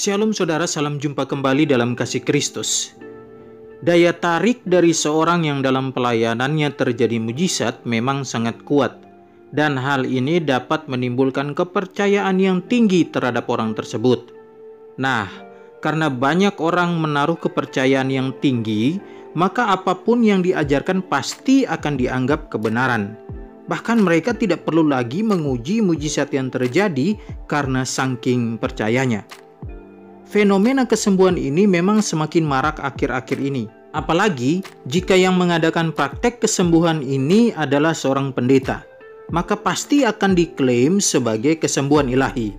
Shalom saudara, salam jumpa kembali dalam kasih Kristus. Daya tarik dari seorang yang dalam pelayanannya terjadi mujizat memang sangat kuat. Dan hal ini dapat menimbulkan kepercayaan yang tinggi terhadap orang tersebut. Nah, karena banyak orang menaruh kepercayaan yang tinggi, maka apapun yang diajarkan pasti akan dianggap kebenaran. Bahkan mereka tidak perlu lagi menguji mujizat yang terjadi karena saking percayanya. Fenomena kesembuhan ini memang semakin marak akhir-akhir ini. Apalagi jika yang mengadakan praktek kesembuhan ini adalah seorang pendeta, maka pasti akan diklaim sebagai kesembuhan ilahi.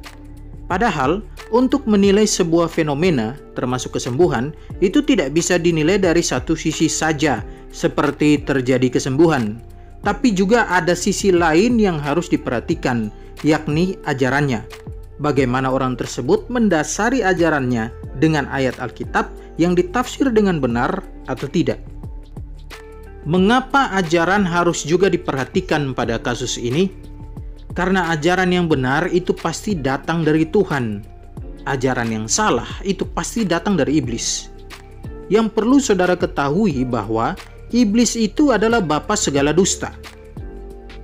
Padahal, untuk menilai sebuah fenomena, termasuk kesembuhan, itu tidak bisa dinilai dari satu sisi saja, seperti terjadi kesembuhan. Tapi juga ada sisi lain yang harus diperhatikan, yakni ajarannya. Bagaimana orang tersebut mendasari ajarannya dengan ayat Alkitab yang ditafsir dengan benar atau tidak. Mengapa ajaran harus juga diperhatikan pada kasus ini? Karena ajaran yang benar itu pasti datang dari Tuhan. Ajaran yang salah itu pasti datang dari iblis. Yang perlu saudara ketahui bahwa iblis itu adalah bapa segala dusta.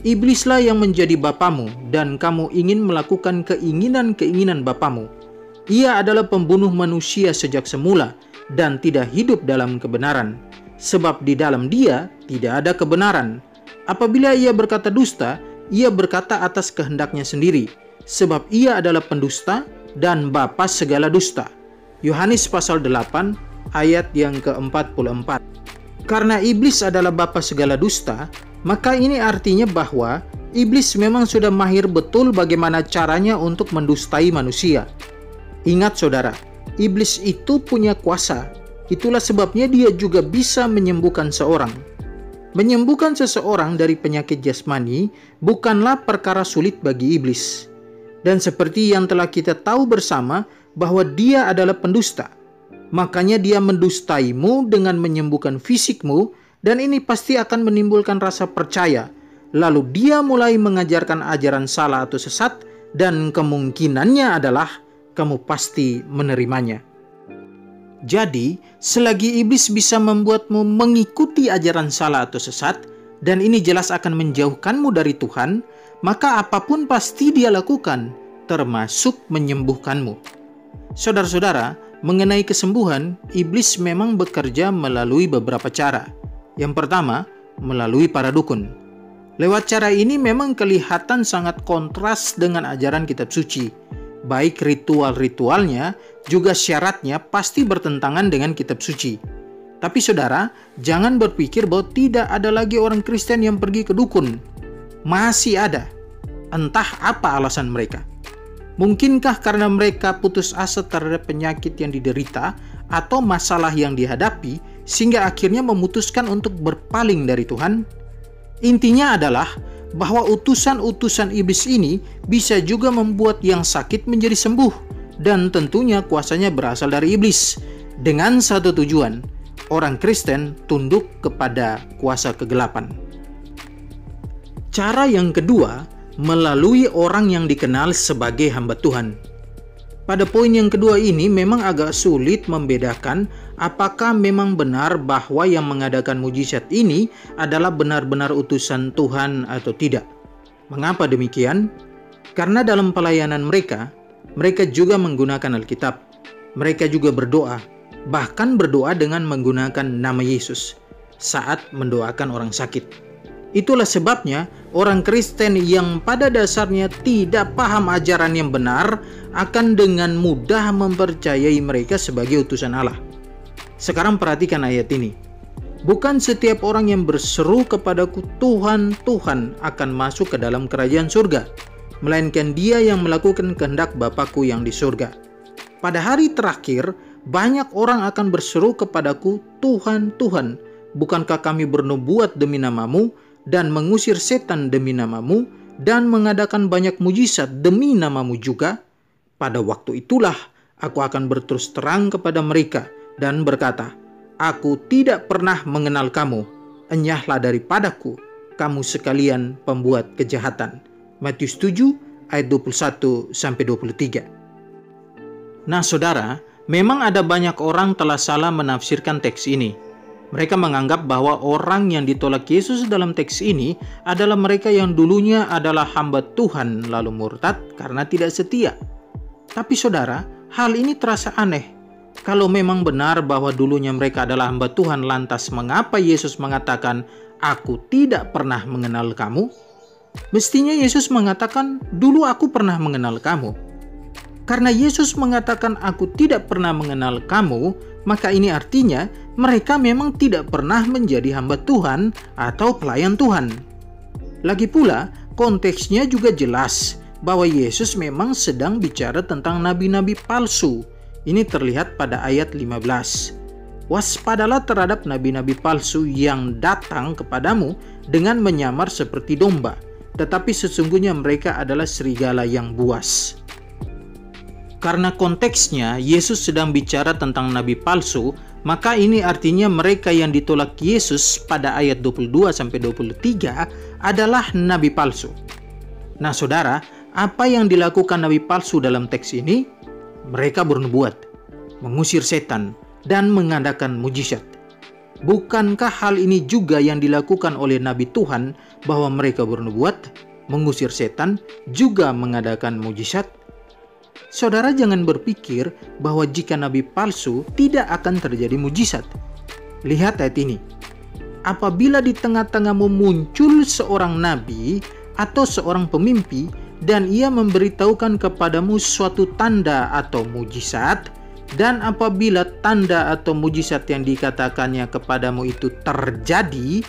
Iblislah yang menjadi bapamu dan kamu ingin melakukan keinginan-keinginan bapamu. Ia adalah pembunuh manusia sejak semula dan tidak hidup dalam kebenaran. Sebab di dalam dia tidak ada kebenaran. Apabila ia berkata dusta, ia berkata atas kehendaknya sendiri. Sebab ia adalah pendusta dan bapa segala dusta. Yohanes pasal 8 ayat yang ke-44. Karena iblis adalah bapa segala dusta, maka ini artinya bahwa iblis memang sudah mahir betul bagaimana caranya untuk mendustai manusia. Ingat saudara, iblis itu punya kuasa. Itulah sebabnya dia juga bisa menyembuhkan seorang. Menyembuhkan seseorang dari penyakit jasmani bukanlah perkara sulit bagi iblis. Dan seperti yang telah kita tahu bersama bahwa dia adalah pendusta. Makanya dia mendustaimu dengan menyembuhkan fisikmu, dan ini pasti akan menimbulkan rasa percaya. Lalu dia mulai mengajarkan ajaran salah atau sesat, dan kemungkinannya adalah kamu pasti menerimanya. Jadi, selagi iblis bisa membuatmu mengikuti ajaran salah atau sesat, dan ini jelas akan menjauhkanmu dari Tuhan, maka apapun pasti dia lakukan, termasuk menyembuhkanmu. Saudara-saudara, mengenai kesembuhan, iblis memang bekerja melalui beberapa cara. Yang pertama, melalui para dukun. Lewat cara ini memang kelihatan sangat kontras dengan ajaran kitab suci. Baik ritual-ritualnya, juga syaratnya pasti bertentangan dengan kitab suci. Tapi saudara, jangan berpikir bahwa tidak ada lagi orang Kristen yang pergi ke dukun. Masih ada. Entah apa alasan mereka. Mungkinkah karena mereka putus asa terhadap penyakit yang diderita atau masalah yang dihadapi, sehingga akhirnya memutuskan untuk berpaling dari Tuhan? Intinya adalah bahwa utusan-utusan iblis ini bisa juga membuat yang sakit menjadi sembuh, dan tentunya kuasanya berasal dari iblis, dengan satu tujuan, orang Kristen tunduk kepada kuasa kegelapan. Cara yang kedua, melalui orang yang dikenal sebagai hamba Tuhan. Pada poin yang kedua ini memang agak sulit membedakan apakah memang benar bahwa yang mengadakan mujizat ini adalah benar-benar utusan Tuhan atau tidak. Mengapa demikian? Karena dalam pelayanan mereka juga menggunakan Alkitab. Mereka juga berdoa, bahkan berdoa dengan menggunakan nama Yesus saat mendoakan orang sakit. Itulah sebabnya orang Kristen yang pada dasarnya tidak paham ajaran yang benar akan dengan mudah mempercayai mereka sebagai utusan Allah. Sekarang perhatikan ayat ini. Bukan setiap orang yang berseru kepadaku Tuhan, Tuhan akan masuk ke dalam kerajaan surga, melainkan dia yang melakukan kehendak Bapa-Ku yang di surga. Pada hari terakhir, banyak orang akan berseru kepadaku Tuhan, Tuhan, bukankah kami bernubuat demi namamu, dan mengusir setan demi namamu, dan mengadakan banyak mujizat demi namamu juga? Pada waktu itulah aku akan berterus terang kepada mereka dan berkata, Aku tidak pernah mengenal kamu, enyahlah daripadaku, kamu sekalian pembuat kejahatan. Matius 7 ayat 21-23. Nah saudara, memang ada banyak orang telah salah menafsirkan teks ini. Mereka menganggap bahwa orang yang ditolak Yesus dalam teks ini adalah mereka yang dulunya adalah hamba Tuhan lalu murtad karena tidak setia. Tapi saudara, hal ini terasa aneh. Kalau memang benar bahwa dulunya mereka adalah hamba Tuhan, lantas mengapa Yesus mengatakan, "Aku tidak pernah mengenal kamu"? Mestinya Yesus mengatakan, "Dulu aku pernah mengenal kamu." Karena Yesus mengatakan, "Aku tidak pernah mengenal kamu," maka ini artinya mereka memang tidak pernah menjadi hamba Tuhan atau pelayan Tuhan. Lagi pula, konteksnya juga jelas bahwa Yesus memang sedang bicara tentang nabi-nabi palsu. Ini terlihat pada ayat 15. "Waspadalah terhadap nabi-nabi palsu yang datang kepadamu dengan menyamar seperti domba, tetapi sesungguhnya mereka adalah serigala yang buas." Karena konteksnya Yesus sedang bicara tentang nabi palsu, maka ini artinya mereka yang ditolak Yesus pada ayat 22-23 adalah nabi palsu. Nah saudara, apa yang dilakukan nabi palsu dalam teks ini? Mereka bernubuat, mengusir setan, dan mengadakan mujizat. Bukankah hal ini juga yang dilakukan oleh nabi Tuhan, bahwa mereka bernubuat, mengusir setan, juga mengadakan mujizat? Saudara jangan berpikir bahwa jika nabi palsu tidak akan terjadi mujizat. Lihat ayat ini. "Apabila di tengah-tengahmu muncul seorang nabi atau seorang pemimpi dan ia memberitahukan kepadamu suatu tanda atau mujizat, dan apabila tanda atau mujizat yang dikatakannya kepadamu itu terjadi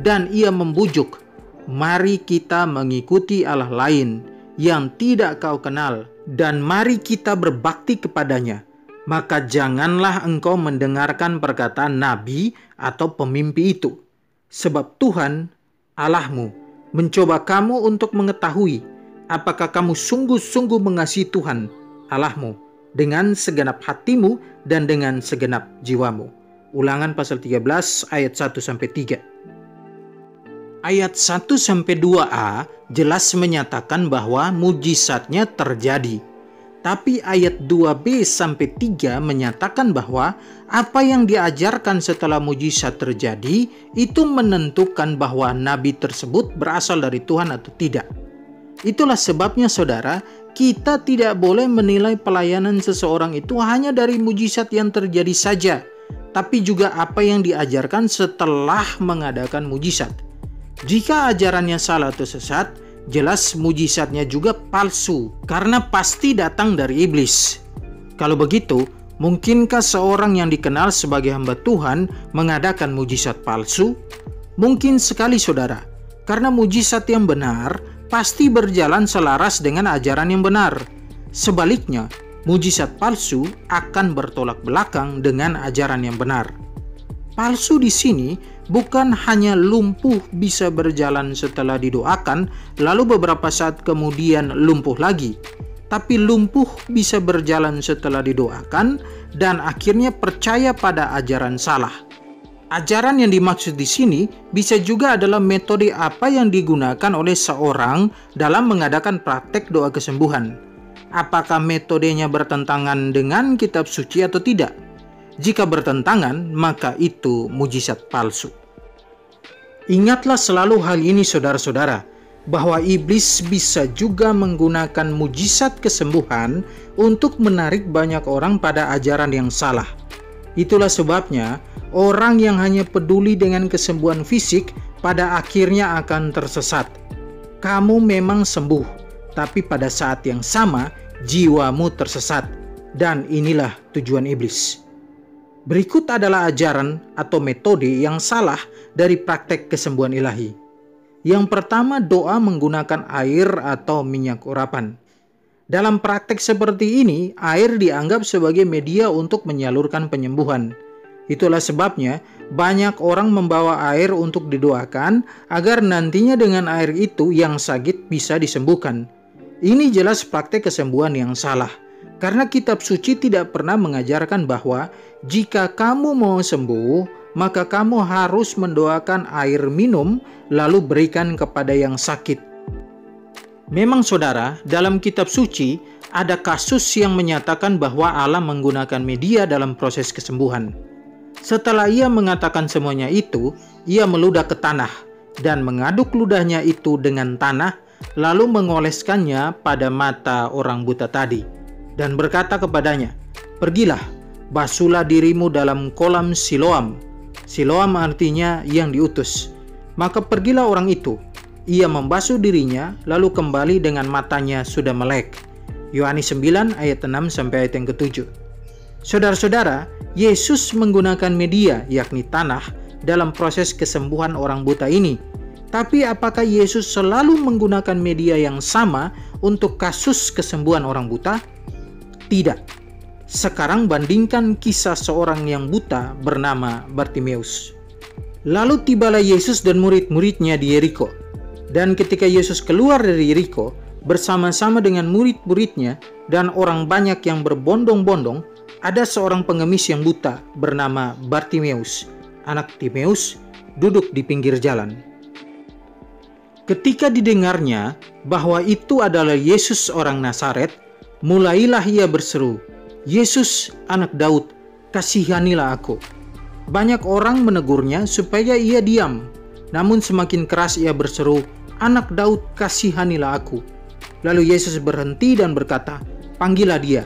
dan ia membujuk, 'Mari kita mengikuti Allah lain yang tidak kau kenal, dan mari kita berbakti kepadanya,' maka janganlah engkau mendengarkan perkataan nabi atau pemimpi itu. Sebab Tuhan Allahmu mencoba kamu untuk mengetahui apakah kamu sungguh-sungguh mengasihi Tuhan Allahmu dengan segenap hatimu dan dengan segenap jiwamu." Ulangan pasal 13 ayat 1-3. Ayat 1-2a jelas menyatakan bahwa mujizatnya terjadi. Tapi ayat 2b-3 menyatakan bahwa apa yang diajarkan setelah mujizat terjadi itu menentukan bahwa nabi tersebut berasal dari Tuhan atau tidak. Itulah sebabnya saudara, kita tidak boleh menilai pelayanan seseorang itu hanya dari mujizat yang terjadi saja, tapi juga apa yang diajarkan setelah mengadakan mujizat. Jika ajarannya salah atau sesat, jelas mujizatnya juga palsu, karena pasti datang dari iblis. Kalau begitu, mungkinkah seorang yang dikenal sebagai hamba Tuhan mengadakan mujizat palsu? Mungkin sekali saudara, karena mujizat yang benar pasti berjalan selaras dengan ajaran yang benar. Sebaliknya, mujizat palsu akan bertolak belakang dengan ajaran yang benar. Palsu di sini bukan hanya lumpuh bisa berjalan setelah didoakan, lalu beberapa saat kemudian lumpuh lagi, tapi lumpuh bisa berjalan setelah didoakan dan akhirnya percaya pada ajaran salah. Ajaran yang dimaksud di sini bisa juga adalah metode apa yang digunakan oleh seorang dalam mengadakan praktek doa kesembuhan. Apakah metodenya bertentangan dengan kitab suci atau tidak? Jika bertentangan, maka itu mujizat palsu. Ingatlah selalu hal ini saudara-saudara, bahwa iblis bisa juga menggunakan mujizat kesembuhan untuk menarik banyak orang pada ajaran yang salah. Itulah sebabnya orang yang hanya peduli dengan kesembuhan fisik pada akhirnya akan tersesat. Kamu memang sembuh, tapi pada saat yang sama jiwamu tersesat, dan inilah tujuan iblis. Berikut adalah ajaran atau metode yang salah dari praktek kesembuhan ilahi. Yang pertama, doa menggunakan air atau minyak urapan. Dalam praktek seperti ini, air dianggap sebagai media untuk menyalurkan penyembuhan. Itulah sebabnya banyak orang membawa air untuk didoakan agar nantinya dengan air itu yang sakit bisa disembuhkan. Ini jelas praktek kesembuhan yang salah. Karena kitab suci tidak pernah mengajarkan bahwa jika kamu mau sembuh, maka kamu harus mendoakan air minum lalu berikan kepada yang sakit. Memang saudara, dalam kitab suci ada kasus yang menyatakan bahwa Allah menggunakan media dalam proses kesembuhan. Setelah ia mengatakan semuanya itu, ia meludah ke tanah dan mengaduk ludahnya itu dengan tanah, lalu mengoleskannya pada mata orang buta tadi, dan berkata kepadanya, "Pergilah, basuhlah dirimu dalam kolam Siloam." Siloam artinya yang diutus. Maka pergilah orang itu. Ia membasuh dirinya, lalu kembali dengan matanya sudah melek. Yohanes 9 ayat 6 sampai ayat yang ke-7. Saudara-saudara, Yesus menggunakan media, yakni tanah, dalam proses kesembuhan orang buta ini. Tapi apakah Yesus selalu menggunakan media yang sama untuk kasus kesembuhan orang buta? Tidak. Sekarang bandingkan kisah seorang yang buta bernama Bartimeus. Lalu tibalah Yesus dan murid-muridnya di Yeriko. Dan ketika Yesus keluar dari Yeriko bersama-sama dengan murid-muridnya dan orang banyak yang berbondong-bondong, ada seorang pengemis yang buta bernama Bartimeus, anak Timeus, duduk di pinggir jalan. Ketika didengarnya bahwa itu adalah Yesus orang Nazaret, mulailah ia berseru, "Yesus, anak Daud, kasihanilah aku." Banyak orang menegurnya supaya ia diam, namun semakin keras ia berseru, "Anak Daud, kasihanilah aku." Lalu Yesus berhenti dan berkata, "Panggillah dia."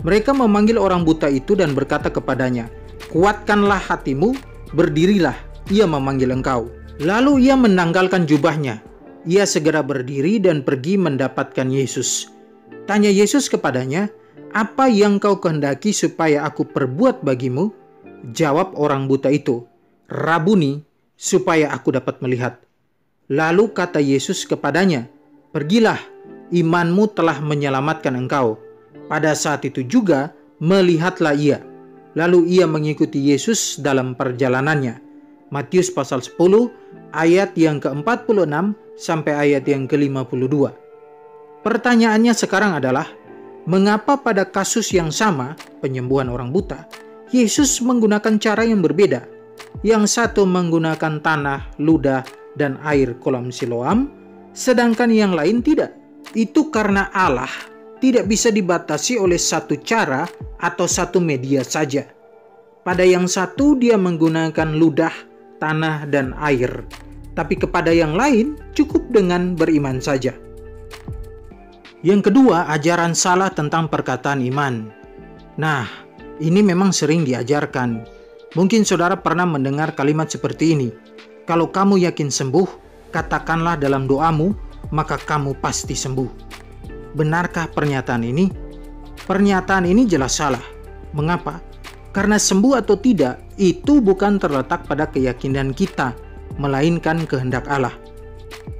Mereka memanggil orang buta itu dan berkata kepadanya, "Kuatkanlah hatimu, berdirilah, ia memanggil engkau." Lalu ia menanggalkan jubahnya. Ia segera berdiri dan pergi mendapatkan Yesus. Tanya Yesus kepadanya, "Apa yang kau kehendaki supaya aku perbuat bagimu?" Jawab orang buta itu, "Rabuni, supaya aku dapat melihat." Lalu kata Yesus kepadanya, "Pergilah, imanmu telah menyelamatkan engkau." Pada saat itu juga melihatlah ia. Lalu ia mengikuti Yesus dalam perjalanannya. Matius pasal 10 ayat yang ke-46 sampai ayat yang ke-52. Pertanyaannya sekarang adalah, mengapa pada kasus yang sama, penyembuhan orang buta, Yesus menggunakan cara yang berbeda? Yang satu menggunakan tanah, ludah, dan air kolam Siloam, sedangkan yang lain tidak. Itu karena Allah tidak bisa dibatasi oleh satu cara atau satu media saja. Pada yang satu dia menggunakan ludah, tanah, dan air. Tapi kepada yang lain cukup dengan beriman saja. Yang kedua, ajaran salah tentang perkataan iman. Nah, ini memang sering diajarkan. Mungkin saudara pernah mendengar kalimat seperti ini. Kalau kamu yakin sembuh, katakanlah dalam doamu, maka kamu pasti sembuh. Benarkah pernyataan ini? Pernyataan ini jelas salah. Mengapa? Karena sembuh atau tidak, itu bukan terletak pada keyakinan kita, melainkan kehendak Allah.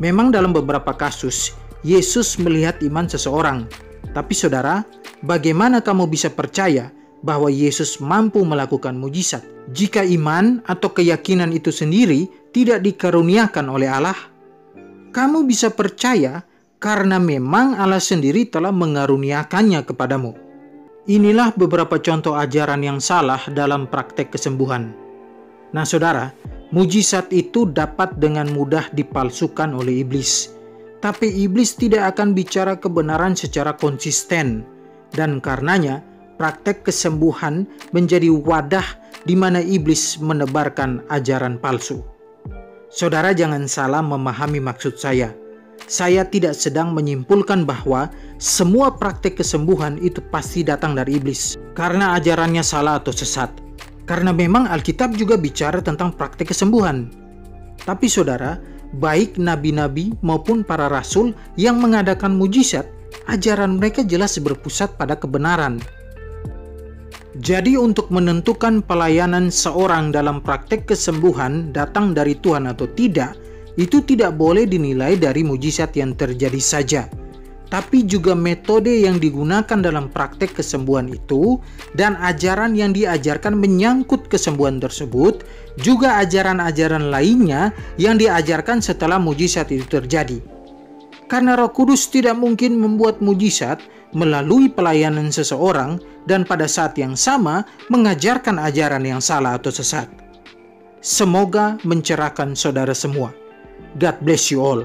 Memang dalam beberapa kasus, Yesus melihat iman seseorang. Tapi saudara, bagaimana kamu bisa percaya bahwa Yesus mampu melakukan mujizat jika iman atau keyakinan itu sendiri tidak dikaruniakan oleh Allah? Kamu bisa percaya karena memang Allah sendiri telah mengaruniakannya kepadamu. Inilah beberapa contoh ajaran yang salah dalam praktek kesembuhan. Nah saudara, mujizat itu dapat dengan mudah dipalsukan oleh iblis. Tapi iblis tidak akan bicara kebenaran secara konsisten. Dan karenanya, praktek kesembuhan menjadi wadah di mana iblis menebarkan ajaran palsu. Saudara jangan salah memahami maksud saya. Saya tidak sedang menyimpulkan bahwa semua praktek kesembuhan itu pasti datang dari iblis karena ajarannya salah atau sesat. Karena memang Alkitab juga bicara tentang praktek kesembuhan. Tapi saudara, baik nabi-nabi maupun para rasul yang mengadakan mujizat, ajaran mereka jelas berpusat pada kebenaran. Jadi untuk menentukan pelayanan seorang dalam praktek kesembuhan datang dari Tuhan atau tidak, itu tidak boleh dinilai dari mujizat yang terjadi saja, tapi juga metode yang digunakan dalam praktek kesembuhan itu dan ajaran yang diajarkan menyangkut kesembuhan tersebut, juga ajaran-ajaran lainnya yang diajarkan setelah mujizat itu terjadi. Karena Roh Kudus tidak mungkin membuat mujizat melalui pelayanan seseorang dan pada saat yang sama mengajarkan ajaran yang salah atau sesat. Semoga mencerahkan saudara semua. God bless you all.